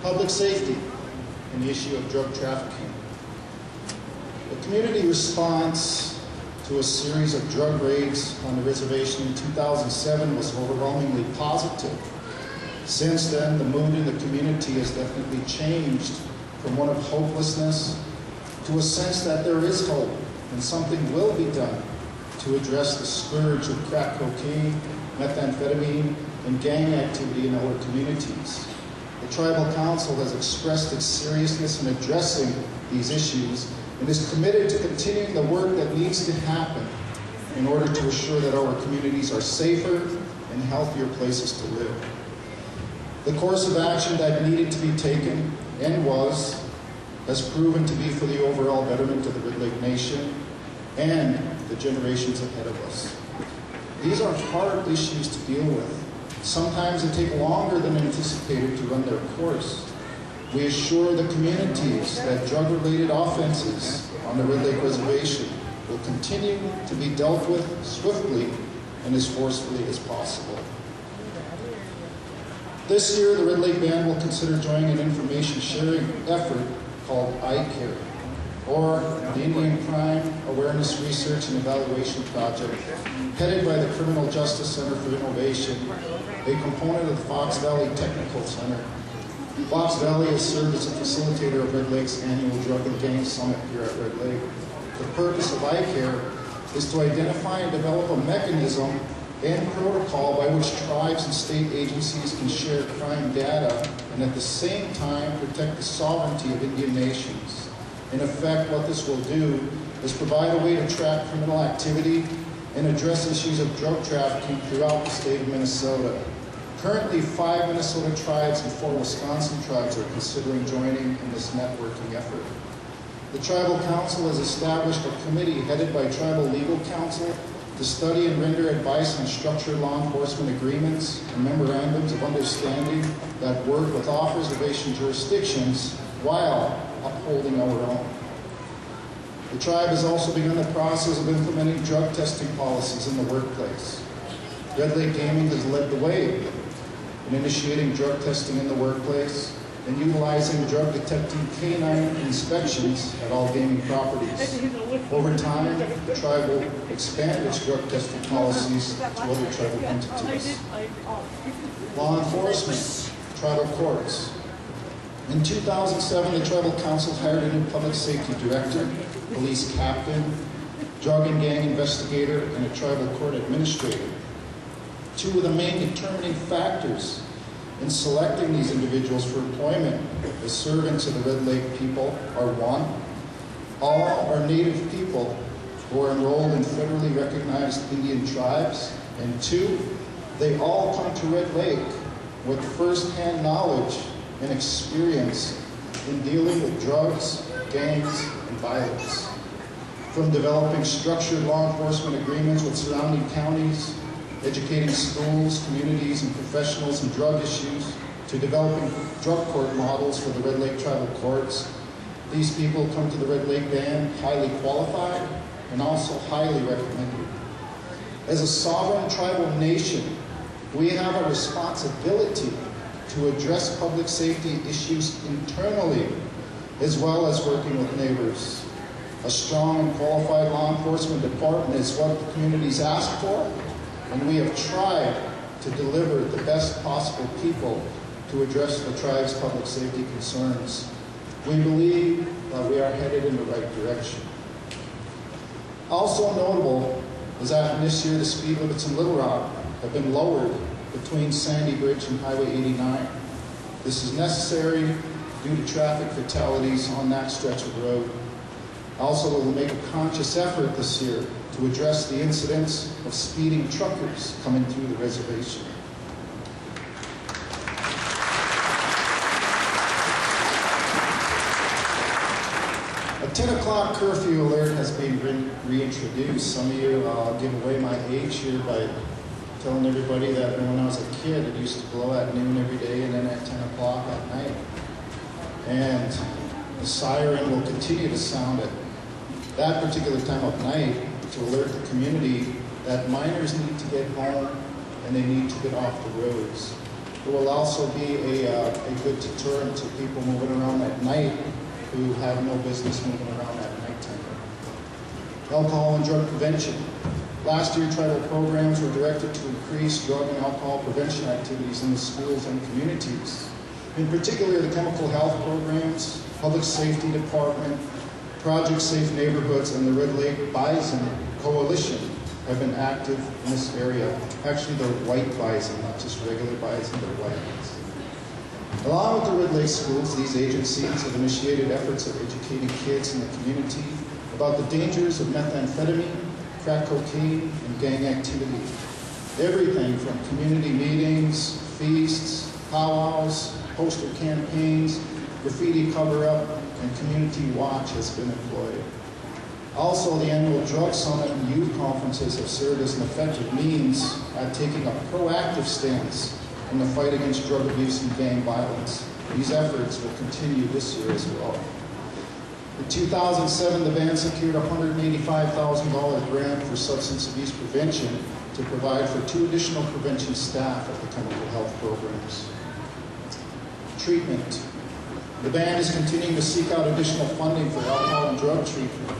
Public safety and the issue of drug trafficking. The community response to a series of drug raids on the reservation in 2007 was overwhelmingly positive. Since then, the mood in the community has definitely changed from one of hopelessness to a sense that there is hope and something will be done to address the scourge of crack cocaine, methamphetamine, and gang activity in our communities. The Tribal Council has expressed its seriousness in addressing these issues and is committed to continuing the work that needs to happen in order to assure that our communities are safer and healthier places to live. The course of action that needed to be taken and has proven to be for the overall betterment of the Red Lake Nation and the generations ahead of us. These are hard issues to deal with. Sometimes they take longer than anticipated to run their course. We assure the communities that drug-related offenses on the Red Lake Reservation will continue to be dealt with swiftly and as forcefully as possible. This year, the Red Lake Band will consider joining an information sharing effort called iCare, or the Indian Crime Awareness Research and Evaluation Project, headed by the Criminal Justice Center for Innovation, a component of the Fox Valley Technical Center. Fox Valley has served as a facilitator of Red Lake's annual Drug and Gang Summit here at Red Lake. The purpose of iCare is to identify and develop a mechanism and protocol by which tribes and state agencies can share crime data and at the same time protect the sovereignty of Indian nations. In effect, what this will do is provide a way to track criminal activity and address issues of drug trafficking throughout the state of Minnesota. Currently, 5 Minnesota tribes and 4 Wisconsin tribes are considering joining in this networking effort. The Tribal Council has established a committee headed by Tribal Legal Counsel to study and render advice on structured law enforcement agreements and memorandums of understanding that work with off-reservation jurisdictions while upholding our own. The tribe has also begun the process of implementing drug testing policies in the workplace. Red Lake Gaming has led the way in initiating drug testing in the workplace and utilizing drug detecting canine inspections at all gaming properties. Over time, the tribe will expand its drug testing policies to other tribal entities. Law enforcement, tribal courts. In 2007, the Tribal Council hired a new public safety director, police captain, drug and gang investigator, and a tribal court administrator. Two of the main determining factors in selecting these individuals for employment as servants of the Red Lake people are: 1, all are Native people who are enrolled in federally recognized Indian tribes, and 2, they all come to Red Lake with first-hand knowledge and experience in dealing with drugs, gangs, and violence. From developing structured law enforcement agreements with surrounding counties, educating schools, communities, and professionals in drug issues, to developing drug court models for the Red Lake Tribal Courts, these people come to the Red Lake Band highly qualified and also highly recommended. As a sovereign tribal nation, we have a responsibility to address public safety issues internally, as well as working with neighbors. A strong and qualified law enforcement department is what the communities ask for, and we have tried to deliver the best possible people to address the tribe's public safety concerns. We believe that we are headed in the right direction. Also notable is that this year the speed limits in Little Rock have been lowered between Sandy Bridge and Highway 89. This is necessary due to traffic fatalities on that stretch of road. Also, we will make a conscious effort this year to address the incidents of speeding truckers coming through the reservation. A 10 o'clock curfew alert has been reintroduced. Some of you give away my age here by telling everybody that when I was a kid, it used to blow at noon every day and then at 10 o'clock at night. And the siren will continue to sound at that particular time of night to alert the community that minors need to get home and they need to get off the roads. It will also be a good deterrent to people moving around at night who have no business moving around at nighttime. Alcohol and drug prevention. Last year, tribal programs were directed to increase drug and alcohol prevention activities in the schools and communities. In particular, the chemical health programs, public safety department, Project Safe Neighborhoods, and the Red Lake Bison Coalition have been active in this area. Actually, they're white bison, not just regular bison, they're white bison. Along with the Red Lake schools, these agencies have initiated efforts of educating kids in the community about the dangers of methamphetamine, crack cocaine, and gang activity. Everything from community meetings, feasts, powwows, poster campaigns, graffiti cover-up, and community watch has been employed. Also, the annual drug summit and youth conferences have served as an effective means at taking a proactive stance in the fight against drug abuse and gang violence. These efforts will continue this year as well. In 2007, the band secured a $185,000 grant for substance abuse prevention to provide for 2 additional prevention staff at the chemical health programs. Treatment. The band is continuing to seek out additional funding for alcohol and drug treatment.